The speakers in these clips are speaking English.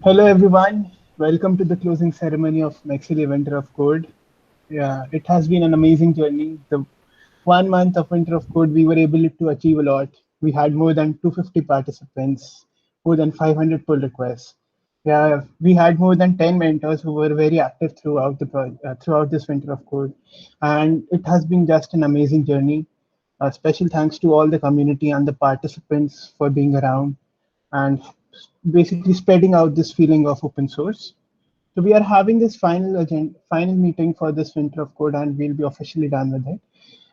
Hello everyone, welcome to the closing ceremony of Maxili Winter of Code. Yeah, it has been an amazing journey. The 1 month of Winter of Code, we were able to achieve a lot. We had more than 250 participants, more than 500 pull requests. Yeah, we had more than 10 mentors who were very active throughout throughout this Winter of Code, and it has been just an amazing journey. A special thanks to all the community and the participants for being around and basically spreading out this feeling of open source. So we are having this final meeting for this Winter of Code, and we'll be officially done with it.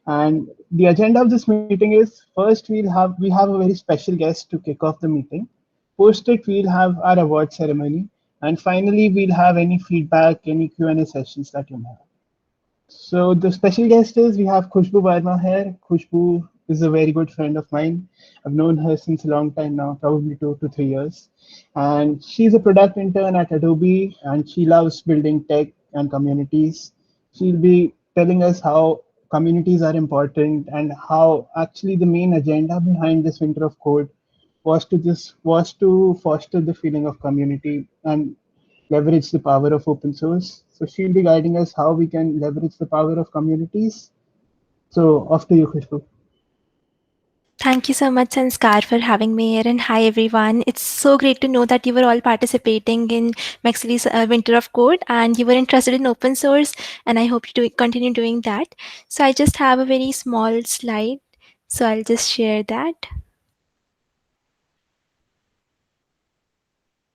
And the agenda of this meeting is first we have a very special guest to kick off the meeting. Post it, we'll have our award ceremony, and finally we'll have any feedback, any Q&A sessions that you may have. So the special guest is we have Khushbu Verma here. Khushbu is a very good friend of mine. I've known her since a long time now, probably 2 to 3 years. And she's a product intern at Adobe and she loves building tech and communities. She'll be telling us how communities are important and how actually the main agenda behind this Winter of Code was to foster the feeling of community and leverage the power of open source. So she'll be guiding us how we can leverage the power of communities. So off to you, Khushbu. Thank you so much, Sanskar, for having me here. And hi, everyone. It's so great to know that you were all participating in Maxili's Winter of Code and you were interested in open source. And I hope you continue doing that. So I just have a very small slide. So I'll just share that.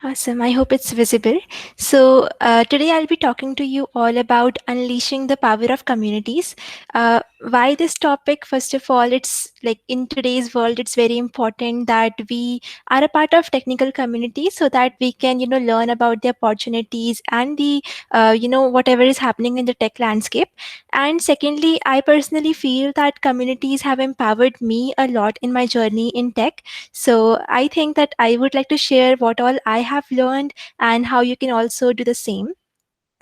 Awesome. I hope it's visible. So, today I'll be talking to you all about unleashing the power of communities. Why this topic? First of all, it's like in today's world, it's very important that we are a part of technical community so that we can, learn about the opportunities and the, whatever is happening in the tech landscape. And secondly, I personally feel that communities have empowered me a lot in my journey in tech. So I think that I would like to share what all I have learned and how you can also do the same.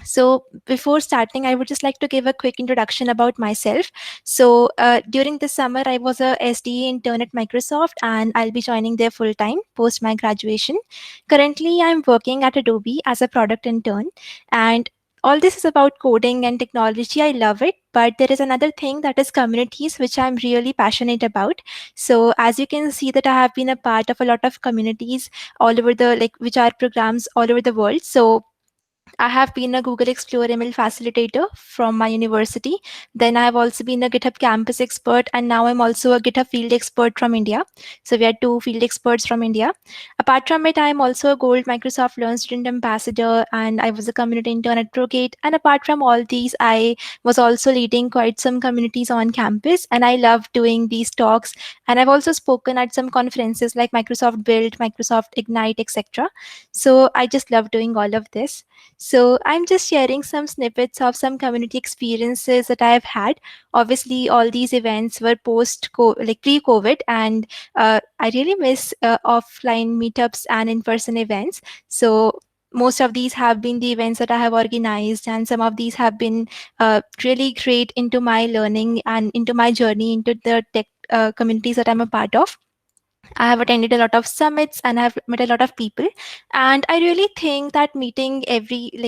So before starting, I would just like to give a quick introduction about myself. So during the summer, I was a SDE intern at Microsoft and I'll be joining there full time post my graduation. Currently, I'm working at Adobe as a product intern, and all this is about coding and technology. I love it, but there is another thing that is communities, which I'm really passionate about. So as you can see that I have been a part of a lot of communities all over the which are programs all over the world. So I have been a Google Explore ML facilitator from my university. Then I have also been a GitHub campus expert, and now I'm also a GitHub field expert from India. So we are two field experts from India. Apart from it, I am also a Gold Microsoft Learn Student Ambassador, and I was a community intern at Progate. And apart from all these, I was also leading quite some communities on campus, and I love doing these talks. And I've also spoken at some conferences like Microsoft Build, Microsoft Ignite, etc. So I just love doing all of this. So I'm just sharing some snippets of some community experiences that I've had. Obviously, all these events were pre-COVID, and I really miss offline meetups and in-person events. So most of these have been the events that I have organized, and some of these have been really great into my learning and into my journey into the tech communities that I'm a part of. I have attended a lot of summits and I've met a lot of people. And I really think that meeting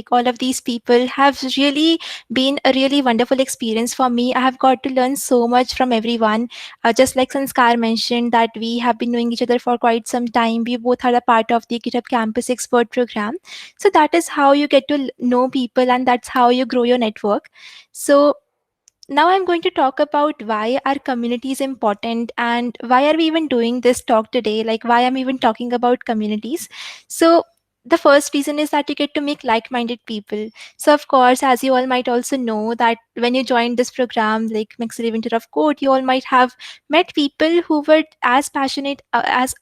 all of these people have really been a really wonderful experience for me. I have got to learn so much from everyone. Just like Sanskar mentioned, that we have been knowing each other for quite some time. We both are a part of the GitHub Campus Expert program. So that is how you get to know people and that's how you grow your network. So now I'm going to talk about why our community is important and why are we even doing this talk today, like why I'm even talking about communities. So the first reason is that you get to make like-minded people. So of course, as you all might also know, that when you joined this program like Maxillary Winter of Code, you all might have met people who were as passionate as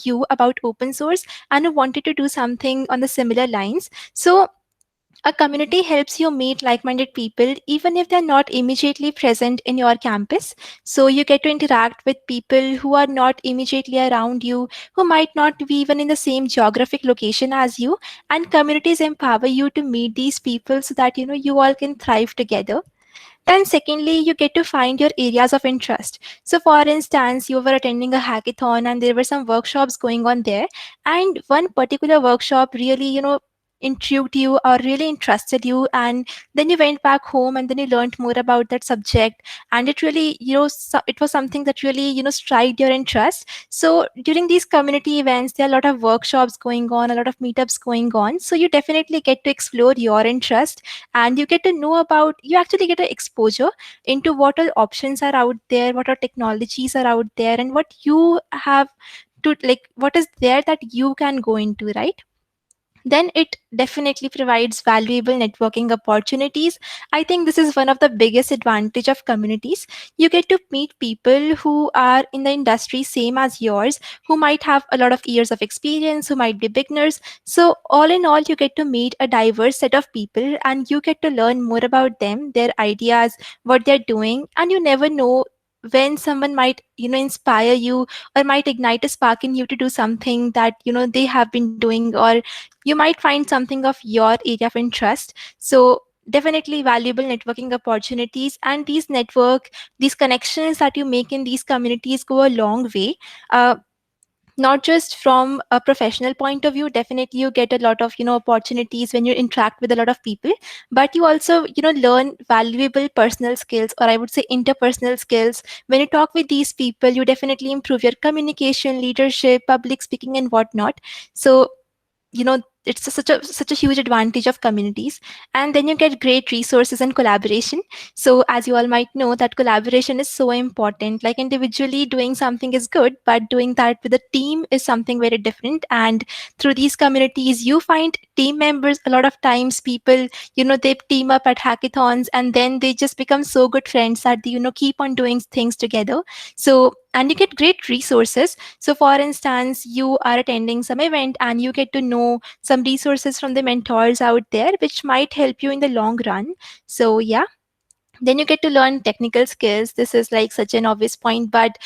you about open source and who wanted to do something on the similar lines. So a community helps you meet like minded people even if they're not immediately present in your campus. So you get to interact with people who are not immediately around you, who might not be even in the same geographic location as you. And communities empower you to meet these people so that you all can thrive together. And secondly, you get to find your areas of interest. So, for instance, you were attending a hackathon and there were some workshops going on there, and one particular workshop really, intrigued you or really interested you, and then you went back home and then you learned more about that subject, and it really, it was something that really, striked your interest. So, during these community events, there are a lot of workshops going on, a lot of meetups going on. So, you definitely get to explore your interest, and you get to know about, you actually get an exposure into what all options are out there, what are technologies are out there, and what you have to, like, what is there that you can go into, right? Then it definitely provides valuable networking opportunities. I think this is one of the biggest advantage of communities. You get to meet people who are in the industry same as yours, who might have a lot of years of experience, who might be beginners. So all in all, you get to meet a diverse set of people, and you get to learn more about them, their ideas, what they're doing, and you never know when someone might, inspire you or might ignite a spark in you to do something that, they have been doing, or you might find something of your area of interest. So definitely valuable networking opportunities, and these connections that you make in these communities go a long way. Not just from a professional point of view, definitely you get a lot of, opportunities when you interact with a lot of people, but you also, learn valuable personal skills, or I would say interpersonal skills. When you talk with these people, you definitely improve your communication, leadership, public speaking, and whatnot. So, it's such a huge advantage of communities. And then you get great resources and collaboration. So as you all might know, that collaboration is so important. Like, individually doing something is good, but doing that with a team is something very different. And through these communities, you find team members. A lot of times people, they team up at hackathons, and then they just become so good friends that they, keep on doing things together. So, and you get great resources. So for instance, you are attending some event and you get to know some resources from the mentors out there, which might help you in the long run. So yeah, then you get to learn technical skills. This is like such an obvious point, but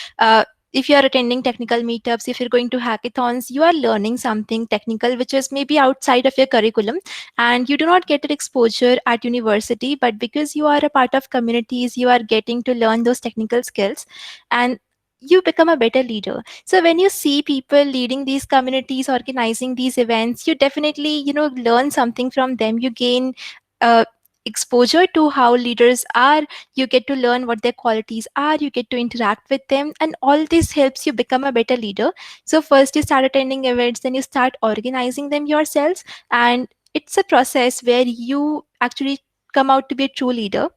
if you are attending technical meetups, if you're going to hackathons, you are learning something technical which is maybe outside of your curriculum, and you do not get that exposure at university, but because you are a part of communities, you are getting to learn those technical skills, and you become a better leader. So when you see people leading these communities, organizing these events, you definitely, learn something from them. You gain uh, exposure to how leaders are. You get to learn what their qualities are, you get to interact with them, and all this helps you become a better leader. So first you start attending events, then you start organizing them yourselves, and it's a process where you actually come out to be a true leader,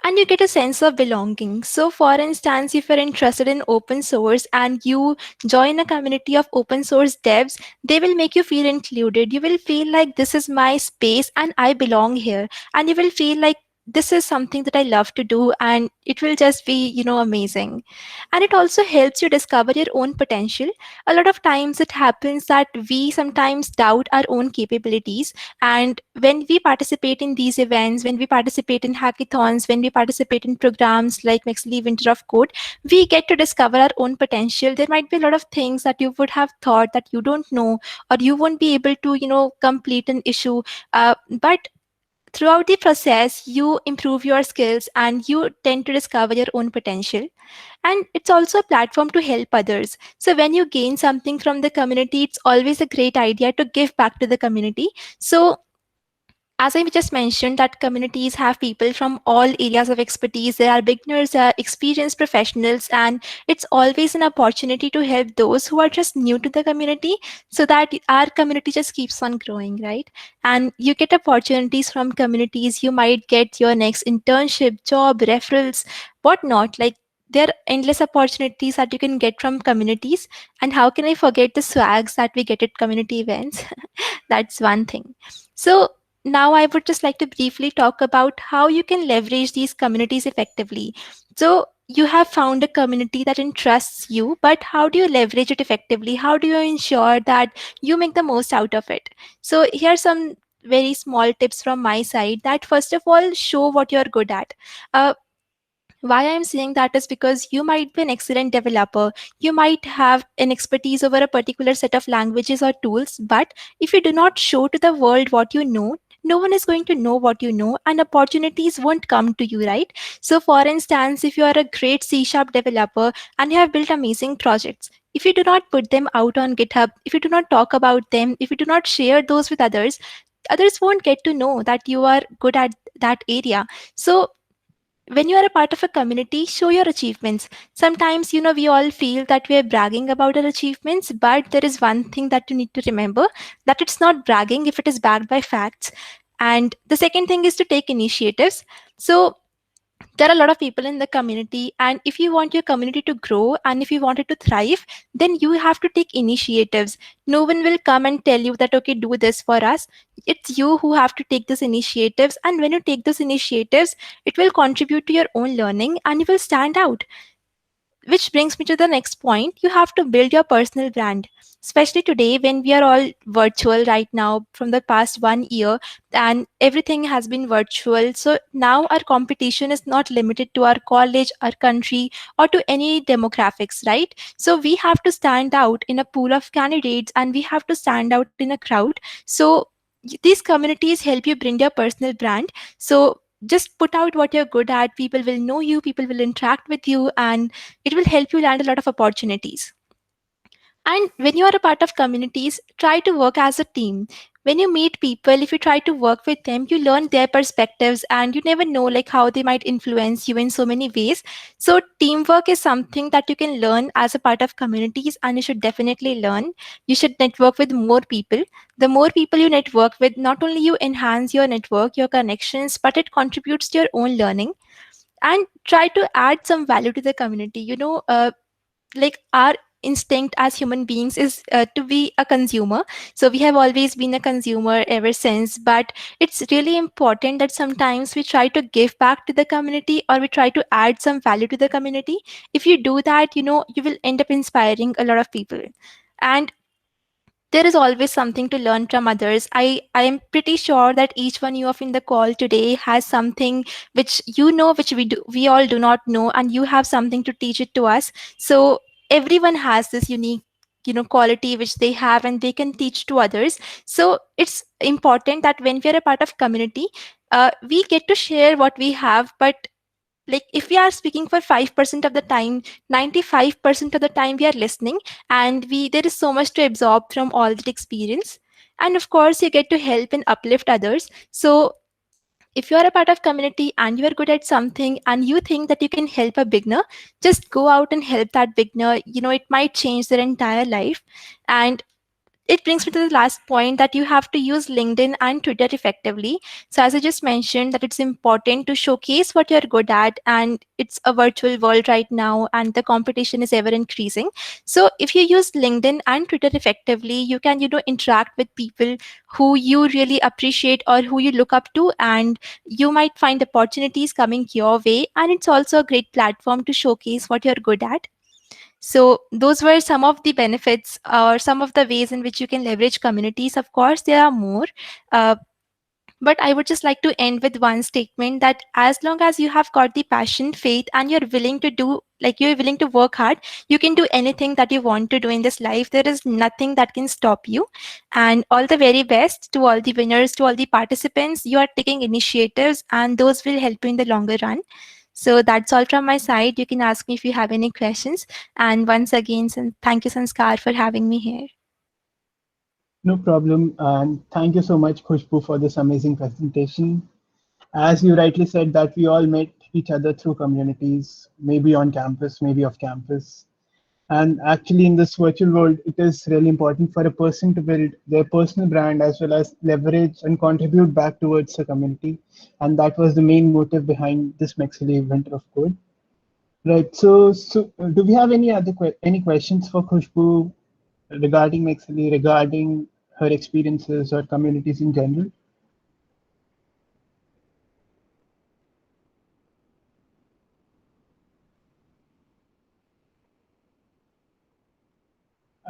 and you get a sense of belonging. So, for instance, if you're interested in open source and you join a community of open source devs, they will make you feel included. You will feel like this is my space and I belong here. And you will feel like this is something that I love to do, and it will just be, amazing. And it also helps you discover your own potential. A lot of times it happens that we sometimes doubt our own capabilities, and when we participate in these events, when we participate in hackathons, when we participate in programs like Mexley Winter of Code, we get to discover our own potential. There might be a lot of things that you would have thought that you don't know, or you won't be able to, complete an issue. But throughout the process, you improve your skills and you tend to discover your own potential. And it's also a platform to help others. So when you gain something from the community, it's always a great idea to give back to the community. So as I just mentioned, that communities have people from all areas of expertise. There are beginners, there are experienced professionals, and it's always an opportunity to help those who are just new to the community, so that our community just keeps on growing, right? And you get opportunities from communities. You might get your next internship, job, referrals, whatnot. Like, there are endless opportunities that you can get from communities. And how can I forget the swags that we get at community events? That's one thing. So now I would just like to briefly talk about how you can leverage these communities effectively. So you have found a community that entrusts you, but how do you leverage it effectively? How do you ensure that you make the most out of it? So here's some very small tips from my side. That first of all, show what you're good at. Uh, why I'm saying that is because you might be an excellent developer. You might have an expertise over a particular set of languages or tools, but if you do not show to the world what you know, no one is going to know what you know, and opportunities won't come to you, right? So for instance, if you are a great C sharp developer and you have built amazing projects, if you do not put them out on GitHub, if you do not talk about them, if you do not share those with others, others won't get to know that you are good at that area. So when you are a part of a community, show your achievements. Sometimes, we all feel that we are bragging about our achievements, but there is one thing that you need to remember, that it's not bragging if it is backed by facts. And the second thing is to take initiatives. So there are a lot of people in the community, and if you want your community to grow and if you want it to thrive, then you have to take initiatives. No one will come and tell you that, okay, do this for us. It's you who have to take those initiatives, and when you take those initiatives, it will contribute to your own learning and you will stand out. Which brings me to the next point. You have to build your personal brand, especially today when we are all virtual right now from the past 1 year, and everything has been virtual. So now our competition is not limited to our college, our country, or to any demographics, right? So we have to stand out in a pool of candidates and we have to stand out in a crowd. So these communities help you bring your personal brand. So just put out what you're good at. People will know you, people will interact with you, and it will help you land a lot of opportunities. And when you are a part of communities, try to work as a team. When you meet people, if you try to work with them, you learn their perspectives, and you never know like how they might influence you in so many ways. So teamwork is something that you can learn as a part of communities, and you should definitely learn. You should network with more people. The more people you network with, not only you enhance your network, your connections, but it contributes to your own learning. And try to add some value to the community. Like our instinct as human beings is to be a consumer. So we have always been a consumer ever since, but it's really important that sometimes we try to give back to the community, or we try to add some value to the community. If you do that, you will end up inspiring a lot of people. And there is always something to learn from others. I am pretty sure that each one you of in the call today has something which which we all do not know, and you have something to teach it to us. So everyone has this unique quality which they have and they can teach to others. So it's important that when we are a part of community, we get to share what we have. But like if we are speaking for 5% of the time, 95% of the time we are listening, and we there is so much to absorb from all that experience. And of course you get to help and uplift others. So if you are a part of community and you are good at something and you think that you can help a beginner, just go out and help that beginner. It might change their entire life. And it brings me to the last point, that you have to use LinkedIn and Twitter effectively. So as I just mentioned, that it's important to showcase what you're good at, and it's a virtual world right now and the competition is ever increasing. So if you use LinkedIn and Twitter effectively, you can interact with people who you really appreciate or who you look up to, and you might find opportunities coming your way. And it's also a great platform to showcase what you're good at. So those were some of the benefits or some of the ways in which you can leverage communities. Of course, there are more. Uh, but I would just like to end with one statement, that as long as you have got the passion, faith, and you're willing to you're willing to work hard, you can do anything that you want to do in this life. There is nothing that can stop you. And all the very best to all the winners, to all the participants. You are taking initiatives, and those will help you in the longer run. So that's all from my side. You can ask me if you have any questions. And once again, thank you, Sanskar, for having me here. No problem. And thank you so much, Khushbu, for this amazing presentation. As you rightly said, that we all met each other through communities, maybe on campus, maybe off campus. And actually, in this virtual world, it is really important for a person to build their personal brand as well as leverage and contribute back towards the community. And that was the main motive behind this Mexili Winter of Code. Right. So do we have any questions for Khushbu regarding Mexili, regarding her experiences or communities in general?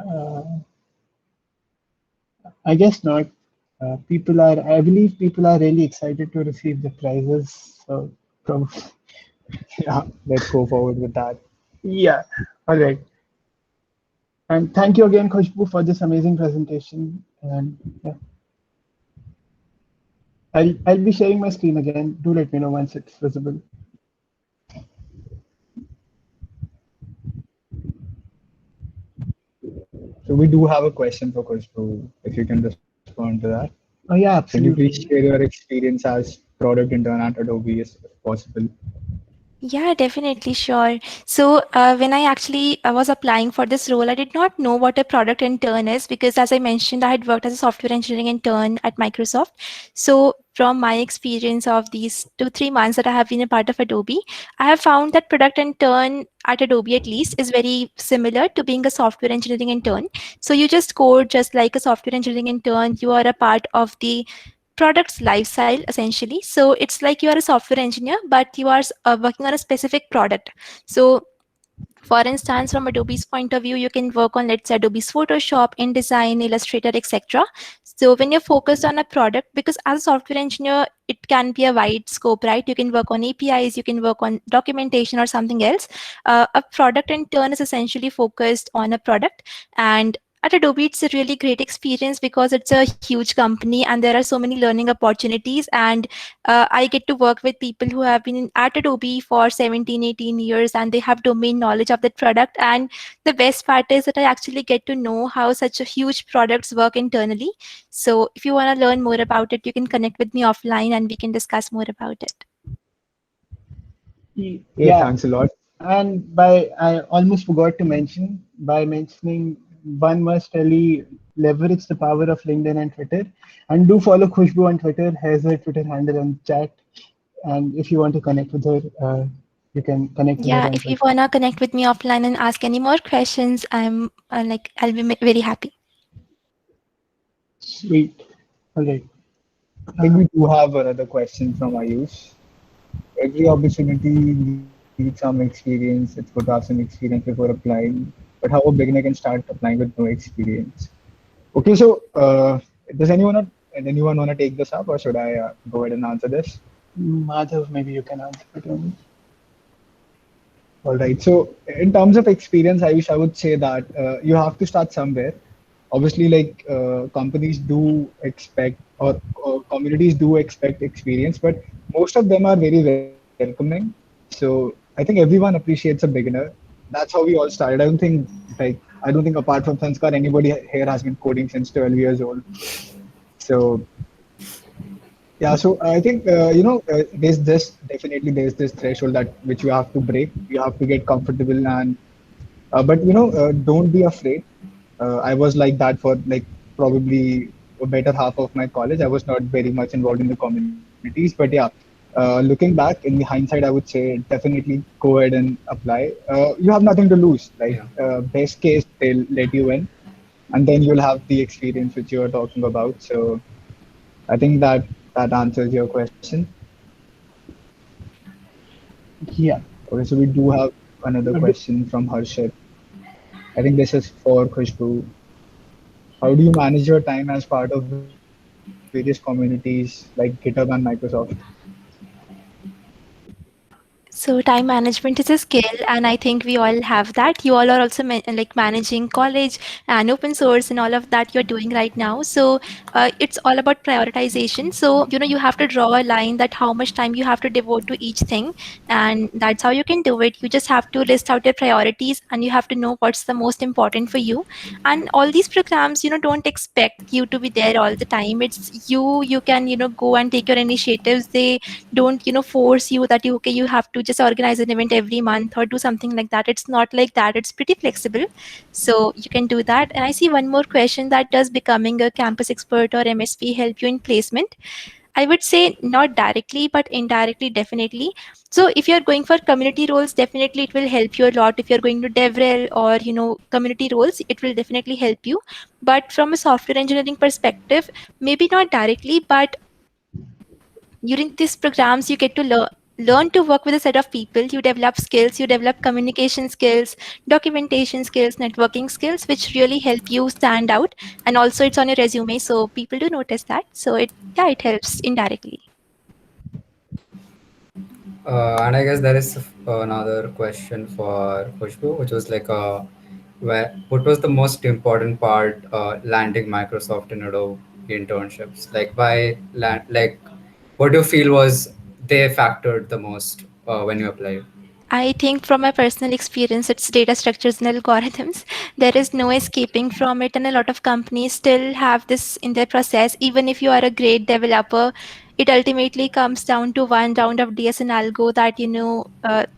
Uh, I guess not. I believe people are really excited to receive the prizes. So probably, yeah, let's go forward with that. Yeah. All right. And thank you again, Khushbu, for this amazing presentation. And yeah. I'll be sharing my screen again. Do let me know once it's visible. So we do have a question for Khushbu, if you can respond to that. Oh yeah, Can you please share absolutely. your experience as product intern at Adobe if possible? Yeah, definitely, sure. So, when I actually was applying for this role, I did not know what a product intern is because, as I mentioned, I had worked as a software engineering intern at Microsoft. So, from my experience of these 2, 3 months that I have been a part of Adobe, I have found that product intern at Adobe, at least, is very similar to being a software engineering intern. So, you just code just like a software engineering intern. You are a part of the product's lifestyle essentially. So it's like you are a software engineer but you are working on a specific product. So for instance, from Adobe's point of view, you can work on, let's say, Adobe's Photoshop, InDesign, Illustrator, etc. So when you're focused on a product, because as a software engineer, it can be a wide scope, right? You can work on APIs, you can work on documentation or something else. A product in turn is essentially focused on a product. And at Adobe, it's a really great experience because it's a huge company and there are so many learning opportunities. And I get to work with people who have been at Adobe for 17, 18 years and they have domain knowledge of that product. And the best part is that I actually get to know how such a huge products work internally. So if you want to learn more about it, you can connect with me offline and we can discuss more about it. Okay, Yeah, thanks a lot. and by I almost forgot to mention by mentioning one must really leverage the power of LinkedIn and Twitter, and do follow Khushbu on Twitter. Has her Twitter handle on chat, and if you want to connect with her, you can connect with her Yeah, on if you Twitter. want to connect with me offline and ask any more questions, I'll be very happy. Sweet. All right. I think we do have another question from Ayush. Every opportunity needs some experience. It's good to have some experience before applying. But how a beginner can start applying with no experience? Okay, so anyone want to take this up, or should I go ahead and answer this? Madhav, maybe you can answer it only. All right. So in terms of experience, I would say that you have to start somewhere. Obviously, like companies do expect or communities do expect experience, but most of them are very welcoming. So I think everyone appreciates a beginner. That's how we all started. I don't think apart from Sanskar, anybody here has been coding since 12 years old. So yeah, so I think there's this threshold that which you have to break. You have to get comfortable and but don't be afraid. I was like that for like probably a better half of my college. I was not very much involved in the communities, but yeah, looking back in the hindsight, I would say definitely go ahead and apply. You have nothing to lose. Like Yeah. best case, they'll let you in, and then you'll have the experience which you are talking about. So I think that answers your question. Yeah. Okay, so we do have another Uh, do- question from Harshit. I think this is for Khushbu. How do you manage your time as part of various communities like GitHub and Microsoft? So time management is a skill, and I think we all have that. You all are also like managing college and open source and all of that you're doing right now. So it's all about prioritization. So you have to draw a line that how much time you have to devote to each thing, and that's how you can do it. You just have to list out your priorities, and you have to know what's the most important for you. And all these programs, don't expect you to be there all the time. It's you. You can go and take your initiatives. They don't force you that you have to just organize an event every month or do something like that. It's not like that. It's pretty flexible, so you can do that. And I see one more question: that does becoming a campus expert or MSP help you in placement? I would say not directly, but indirectly, definitely. So if you're going for community roles, definitely it will help you a lot. If you're going to DevRel or community roles, it will definitely help you. But from a software engineering perspective, maybe not directly, but during these programs you get to learn to work with a set of people. You develop skills, you develop communication skills, documentation skills, networking skills, which really help you stand out. And also it's on your resume, so people do notice that. So it helps indirectly. And I guess there is another question for Khushbu, which was like, what was the most important part landing Microsoft in Adobe internships? Like, why land, like, what do you feel was they factored the most when you applied? I think from my personal experience, it's data structures and algorithms. There is no escaping from it, and a lot of companies still have this in their process. Even if you are a great developer, it ultimately comes down to one round of DS and algo that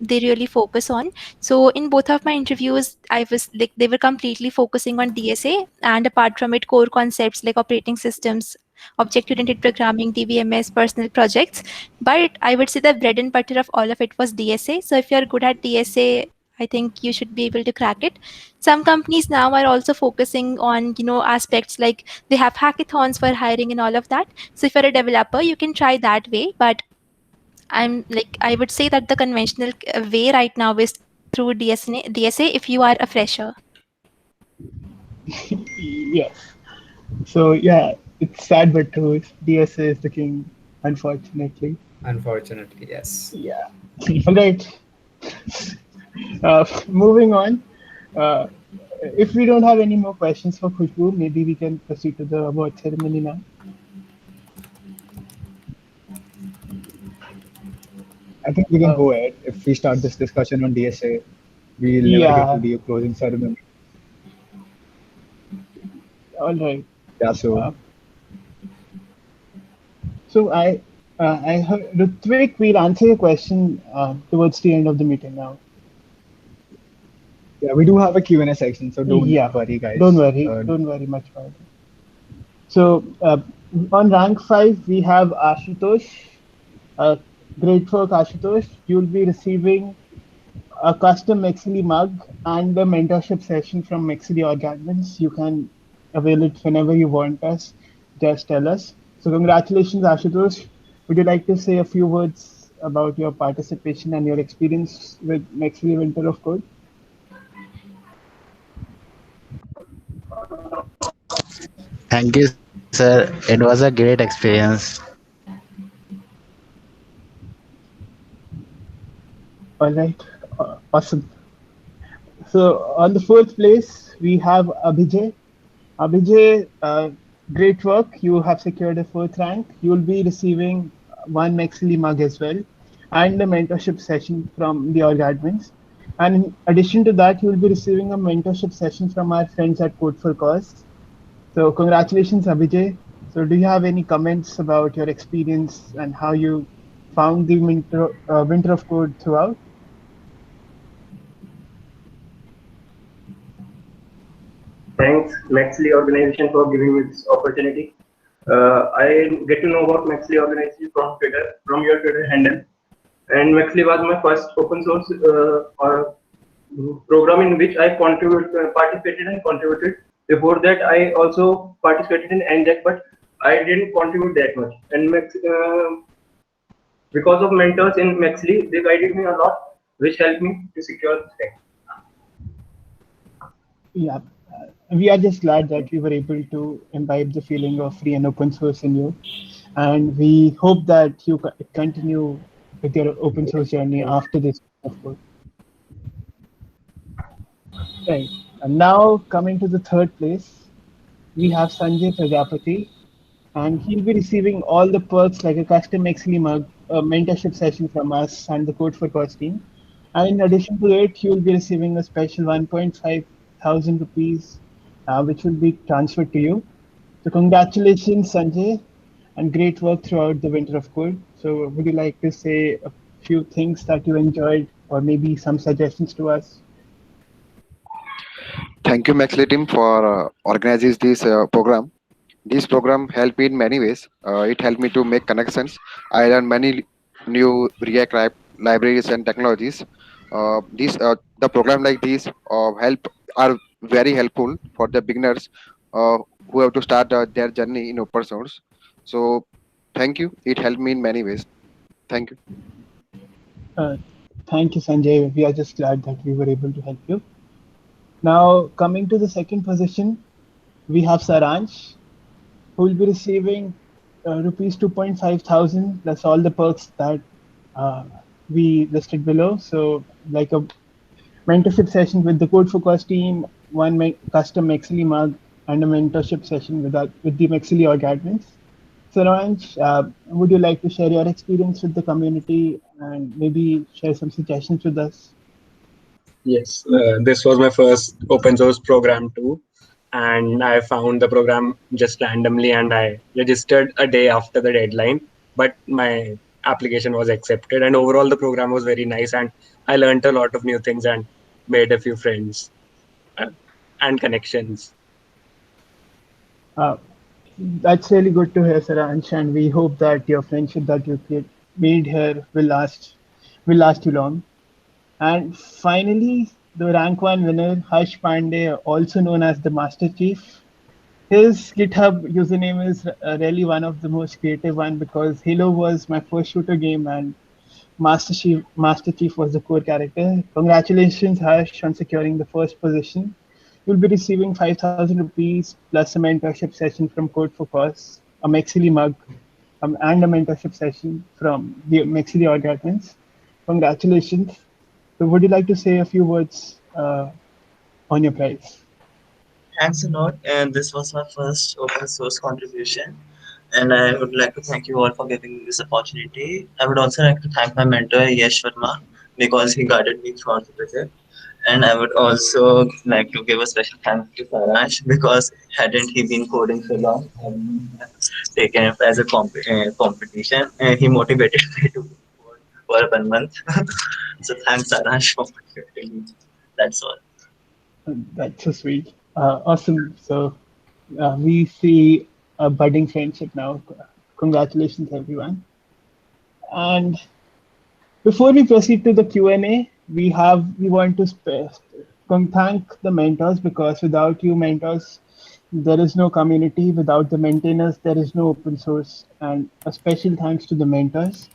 they really focus on. So in both of my interviews, I was like they were completely focusing on DSA, and apart from it, core concepts like operating systems, object-oriented programming, DBMS, personal projects. But I would say the bread and butter of all of it was DSA. So if you're good at DSA, I think you should be able to crack it. Some companies now are also focusing on, aspects like they have hackathons for hiring and all of that. So if you're a developer, you can try that way. But I would say that the conventional way right now is through DSA if you are a fresher. Yes. So yeah, it's sad but true. DSA is the king, unfortunately. Unfortunately, yes. Yeah. All right. Moving on. Uh, if we don't have any more questions for Khushbu, maybe we can proceed to the award ceremony now. I think we can go ahead. If we start this discussion on DSA, we'll never Yeah. get to the closing ceremony. All right. Yeah, so So I heard, Ritvik, we'll answer your question towards the end of the meeting now. yeah, we do have a Q&A section, so don't Yeah. worry, guys. Don't worry. Don't worry much about it. So on rank 5, we have Ashutosh. Great work, Ashutosh. You'll be receiving a custom Mexily mug and a mentorship session from Mexily Org-admins. You can avail it whenever you want us. Just tell us. So congratulations, Ashutosh. Would you like to say a few words about your participation and your experience with Mexily Winter of Code? Thank you, sir. It was a great experience. All right, awesome. So on the 4th place, we have Abhijay. Abhijay, great work. You have secured a 4th rank. You will be receiving one Mexily mug as well, and a mentorship session from the org admins. And in addition to that, you will be receiving a mentorship session from our friends at Code for Cause. So congratulations, Abhijay. So do you have any comments about your experience and how you found the Winter of Code throughout? Thanks, Maxley organization, for giving me this opportunity. I get to know about Maxley organization from Twitter, from your Twitter handle. And Maxley was my first open source or program in which I participated and contributed. Before that, I also participated in NJAC, but I didn't contribute that much. And because of mentors in Maxley, they guided me a lot, which helped me to secure this thing. Yeah, we are just glad that we were able to imbibe the feeling of free and open source in you. And we hope that you continue with your open source journey after this, of course. Right. And now coming to the 3rd place, we have Sanjay Prajapati, and he'll be receiving all the perks like a custom Mexily mug, a mentorship session from us and the Code for Cause team. And in addition to it, he will be receiving a special 1.5 thousand rupees, which will be transferred to you. So congratulations, Sanjay, and great work throughout the Winter of Code. So would you like to say a few things that you enjoyed, or maybe some suggestions to us? Thank you, Maxley team, for organizing this program. This program helped me in many ways. It helped me to make connections. I learned many new React libraries and technologies. The program like this are very helpful for the beginners who have to start their journey in open source. So, thank you. It helped me in many ways. Thank you. Thank you, Sanjay. We are just glad that we were able to help you. Now, coming to the 2nd position, we have Saransh, who will be receiving rupees 2.5 thousand plus all the perks that we listed below. So, like a mentorship session with the Code for Cause team, one custom Mexily mug, and a mentorship session with the Mexily org admins. Saransh, would you like to share your experience with the community and maybe share some suggestions with us? Yes, this was my first open source program too, and I found the program just randomly, and I registered a day after the deadline. But my application was accepted, and overall the program was very nice, and I learned a lot of new things and made a few friends uh, and connections. Uh, that's really good to hear, Saransh, and we hope that your friendship that made here will last you long. And finally, the rank one winner, Harsh Pandey, also known as the Master Chief. His GitHub username is really one of the most creative one because Halo was my first shooter game and Master Chief was the core character. Congratulations, Harsh, on securing the first position. You'll be receiving 5,000 rupees plus a mentorship session from Code for Cause, a Mexili mug, and a mentorship session from the Mexili Org-admins. Congratulations. So would you like to say a few words on your prize? Thanks a lot. And this was my first open source contribution. And I would like to thank you all for giving me this opportunity. I would also like to thank my mentor, Yash Verma, because he guided me throughout the project. And I would also like to give a special thanks to Sarash because hadn't he been coding so long, I wouldn't have taken it as a competition. And he motivated me to code for 1 month. So thanks, Sarash, for motivating me. That's all. That's so sweet. Awesome. So we see a budding friendship now. Congratulations, everyone. And before we proceed to the Q&A, we want to thank the mentors because without you mentors, there is no community. Without the maintainers, there is no open source. And a special thanks to the mentors.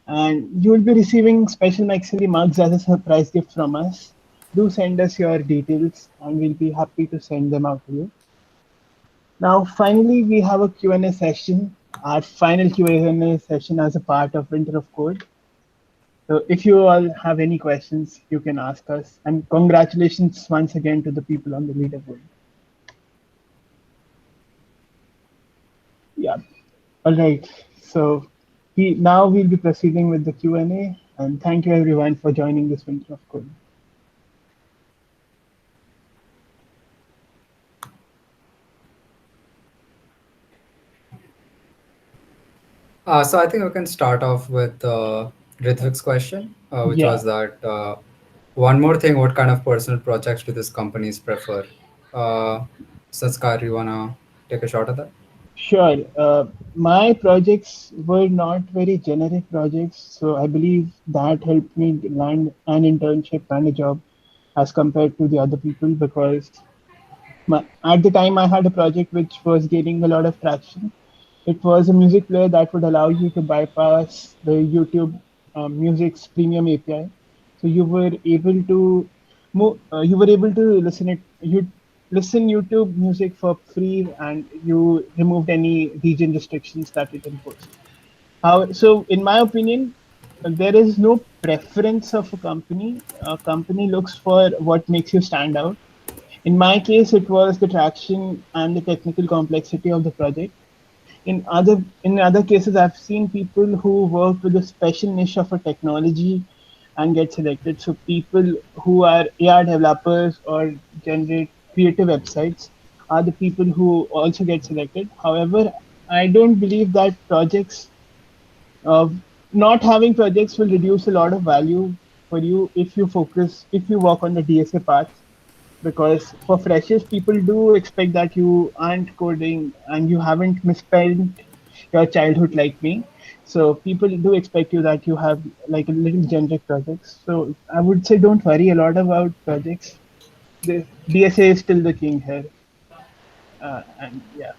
And you will be receiving special Maxili mugs as a surprise gift from us. Do send us your details and we'll be happy to send them out to you. Now, finally, we have a Q&A session, our final Q&A session as a part of Winter of Code. So if you all have any questions, you can ask us. And congratulations once again to the people on the leaderboard. Yeah. All right. So now we'll be proceeding with the Q&A. And thank you everyone for joining this Winter of Code. So I think we can start off with Ritvik's question, which Yeah. was that one more thing, what kind of personal projects do these companies prefer? Sanskar, you wanna take a shot at that? Sure. My projects were not very generic projects, so I believe that helped me land an internship and a job as compared to the other people because at the time I had a project which was gaining a lot of traction. It was a music player that would allow you to bypass the YouTube Music's premium API. So you were able to listen YouTube music for free, and you removed any region restrictions that it imposed. So in my opinion, there is no preference of a company. A company looks for what makes you stand out. In my case, it was the traction and the technical complexity of the project. In other cases, I've seen people who work with a special niche of a technology and get selected. So people who are AR developers or generate creative websites are the people who also get selected. However, I don't believe that not having projects will reduce a lot of value for you if you work on the DSA path, because for freshers, people do expect that you aren't coding and you haven't misspelled your childhood like me. So people do expect you that you have like a little generic projects. So I would say don't worry a lot about projects. The DSA is still the king here. And yeah.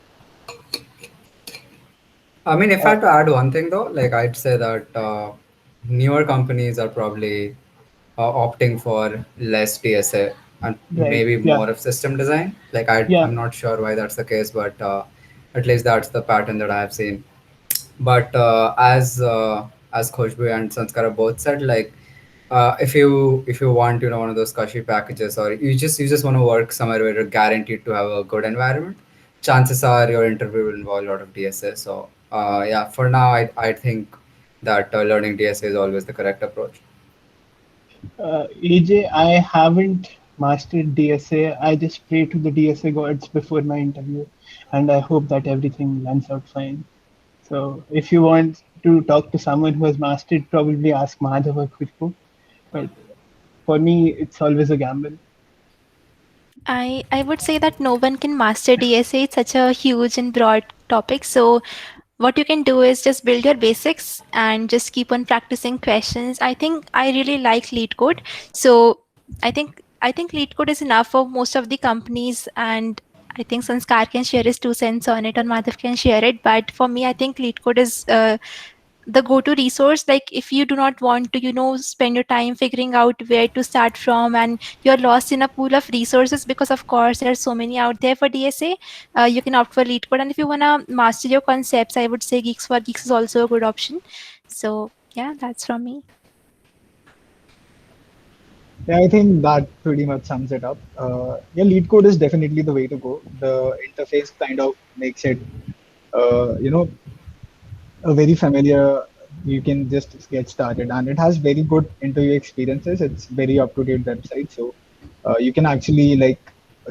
I mean, if I had to add one thing though, like I'd say that newer companies are probably opting for less DSA and maybe Yeah. more of system design. Like Yeah. I'm not sure why that's the case, but at least that's the pattern that I have seen. But as Khushbu and Sanskara both said, like if you want one of those Kashi packages, or you just want to work somewhere where you're guaranteed to have a good environment, chances are your interview will involve a lot of DSA. So yeah, for now, I think that learning DSA is always the correct approach. AJ, I haven't mastered DSA. I just pray to the DSA gods before my interview, and I hope that everything lands out fine. So, if you want to talk to someone who has mastered, probably ask Madhav or Khushbu. But for me, it's always a gamble. I would say that no one can master DSA. It's such a huge and broad topic. So what you can do is just build your basics and just keep on practicing questions. I think I really like lead code. So I think lead code is enough for most of the companies, and I think Sanskar can share his 2 cents on it, or Madhav can share it. But for me, I think lead code is the go-to resource. Like if you do not want to spend your time figuring out where to start from, and you're lost in a pool of resources, because of course there are so many out there for DSA, you can opt for lead code. And if you want to master your concepts, I would say Geeks for Geeks is also a good option. So yeah, that's from me. Yeah, I think that pretty much sums it up. Yeah, lead code is definitely the way to go. The interface kind of makes it, you know, a very familiar. You can just get started, and it has very good interview experiences. It's very up to date website, so you can actually like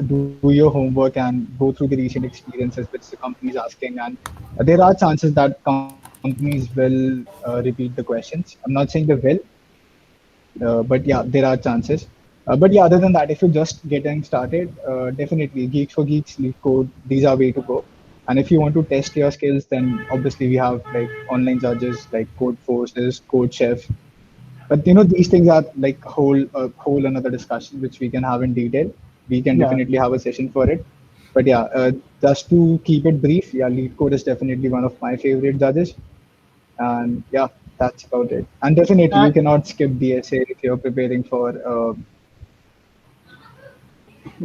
do your homework and go through the recent experiences which the company is asking, and there are chances that companies will repeat the questions. I'm not saying they will, but yeah, there are chances. But yeah, other than that, if you're just getting started, definitely Geeks for Geeks, Lead Code, these are way to go. And if you want to test your skills, then obviously we have like online judges like Code Forces, Code Chef. But these things are like whole another discussion which we can have in detail. We can Yeah. definitely have a session for it. But yeah, just to keep it brief, yeah, Lead Code is definitely one of my favorite judges. And yeah, that's about it. And definitely you cannot skip DSA if you're preparing for.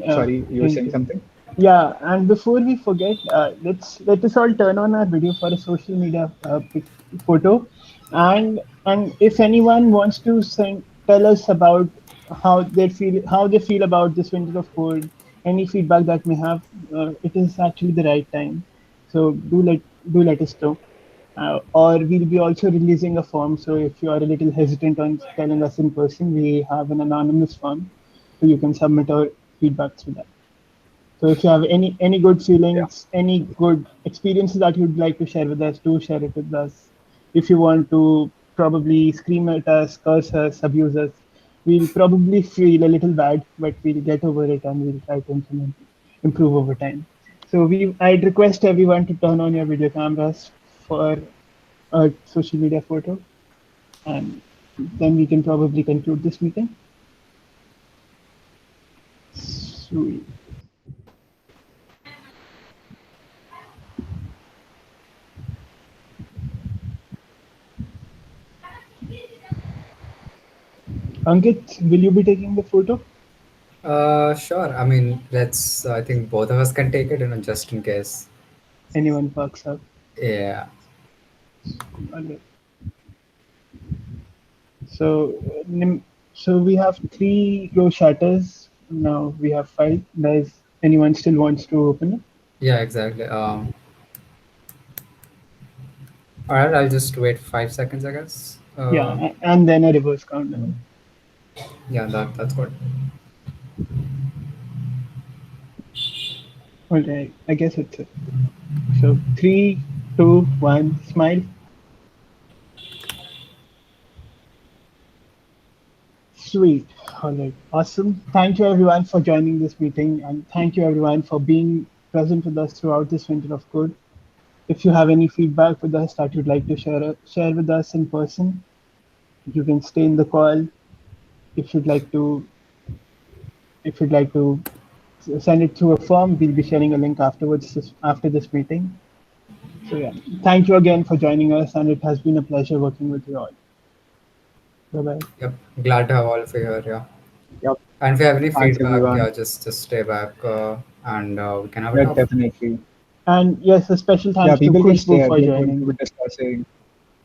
Sorry, you were thank saying you. something. Yeah, and before we forget, let us all turn on our video for a social media photo, and if anyone wants to tell us about how they feel about this winter of code, any feedback that may have, it is actually the right time. So do let us know. Or we'll be also releasing a form. So if you are a little hesitant on telling us in person, we have an anonymous form, so you can submit our feedbacks to that. So if you have any good feelings, any good experiences that you'd like to share with us, do share it with us. If you want to probably scream at us, curse us, abuse us, we'll probably feel a little bad, but we'll get over it and we'll try to improve over time. So I'd request everyone to turn on your video cameras for a social media photo, and then we can probably conclude this meeting. Sweet. Ankit, will you be taking the photo? Sure. I mean, let's. I think both of us can take it, just in case. Anyone fucks up. Yeah. Okay. So we have 3 closed shutters. Now we have 5. Does anyone still wants to open it? Yeah. Exactly. All right. I'll just wait 5 seconds, I guess. Yeah, and then a reverse countdown. Yeah. That's good. All right. I guess it's it. So 3, 2, 1. Smile. Sweet. All right. Awesome. Thank you everyone for joining this meeting, and thank you everyone for being present with us throughout this winter of code. If you have any feedback with us that you'd like to share with us in person, you can stay in the call. If you'd like to send it through a form, we'll be sharing a link afterwards after this meeting. So yeah, thank you again for joining us, and it has been a pleasure working with you all. Bye-bye. Yep. Glad to have all of you here. Yeah. Yep. And if you have any Thanks, feedback, everyone. yeah, just stay back and we can have a Yeah, talk. definitely. And yes, a special Yeah, thanks to people can stay. Khushbu I for think we'll joining. be discussing.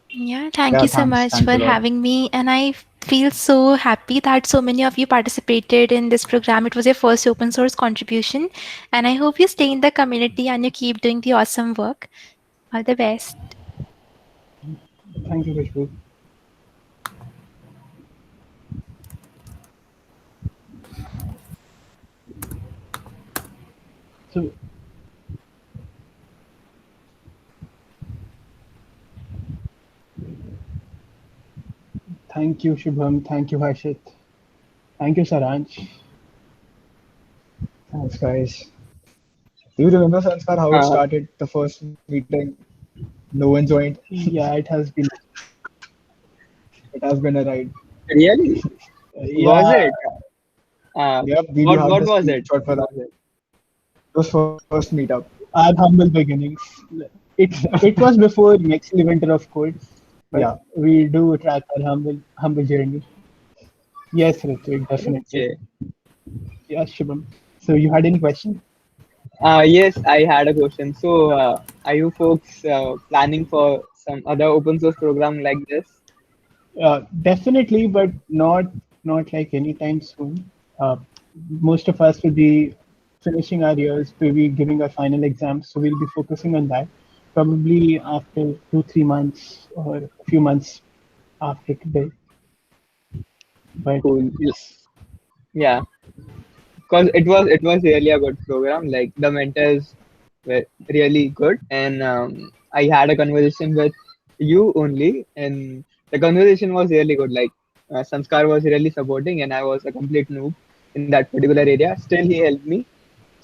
Yeah, thank Yeah, you so thanks. much Thanks for a lot. having me. And I feel so happy that so many of you participated in this program. It was your first open source contribution, and I hope you stay in the community and you keep doing the awesome work. All the best. Thank you, Khushbu. So, thank you, Shubham. Thank you, Harshit. Thank you, Saransh. Thanks, guys. Do you remember, Sanskar, how it Uh, started? The first meeting, no one joined. Yeah, It has been a ride. really? Was yeah, it? Yep, we do What have the what was it? screenshot for What that. was it? It was first meetup. our humble beginnings. It was before Mexley Winter of Code, but Yeah. we do track our humble journey. Yes, Ritik, definitely. Okay. Yes, Shubham. So you had any question? Yes, I had a question. So, are you folks planning for some other open source program like this? Definitely, but not like anytime soon. Most of us will be finishing our years, maybe giving our final exams, so we'll be focusing on that. Probably after 2 3 months or a few months after today. But Cool. yes, Yeah, because it was really a good program. Like the mentors were really good, and I had a conversation with you only, and the conversation was really good. Like Sanskar was really supporting, and I was a complete noob in that particular area. Still, he helped me.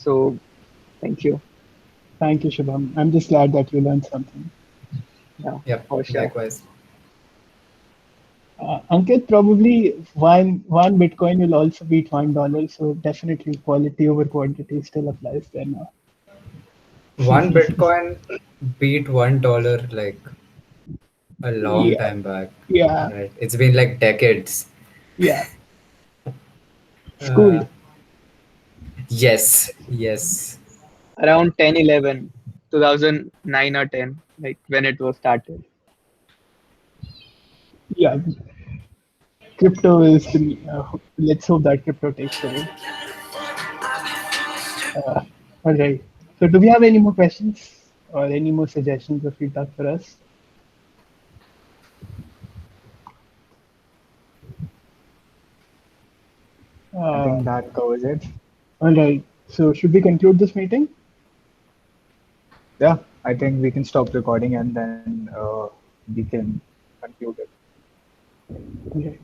So thank you. thank you, Shubham. I'm just glad that you learned something. Yeah, Yep, for sure. likewise. Ankit, probably one Bitcoin will also beat $1, so definitely quality over quantity still applies there now. One Bitcoin beat $1 like a long Yeah, time back. yeah, Right. It's been like decades. yeah. Uh, School. yes, yes. Around 10, 11, 2009 or 10, like when it was started. Yeah, crypto is the. Let's hope that crypto takes over. All right. So, do we have any more questions or any more suggestions or feedback for us? I Uh, think that covers it. all right. So, should we conclude this meeting? Yeah, I think we can stop recording and then we can conclude it. Okay.